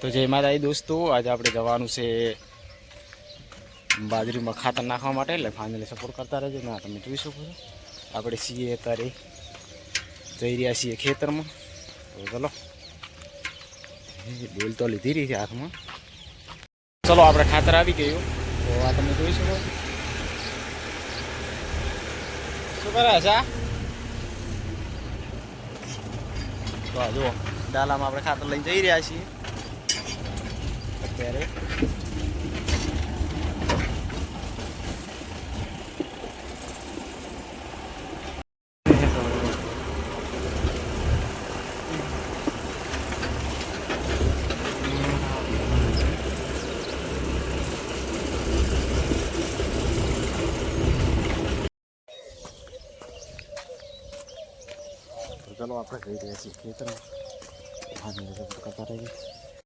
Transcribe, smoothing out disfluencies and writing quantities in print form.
તો જય માતાજી દોસ્તો, આજે આપણે જવાનું છે બાજરીમાં ખાતર નાખવા માટે, એટલે ફાઇનલી સપોર્ટ કરતા રહેજો. ના તમે જોઈ શકો છો આપણે છીએ અત્યારે જઈ રહ્યા છીએ ખેતરમાં. તો ચલો, ડોલ તો લીધી રહી છે હાથમાં. ચલો આપણે ખાતર આવી ગયું. તો આ તમે જોઈ શકો શું કરે છે. તો આ જુઓ ડાલામાં આપણે ખાતર લઈને જઈ રહ્યા છીએ અત્યારે. ચલો આપણે જઈ રહ્યા છીએ ખેતરમાં. કરતા રહીએ.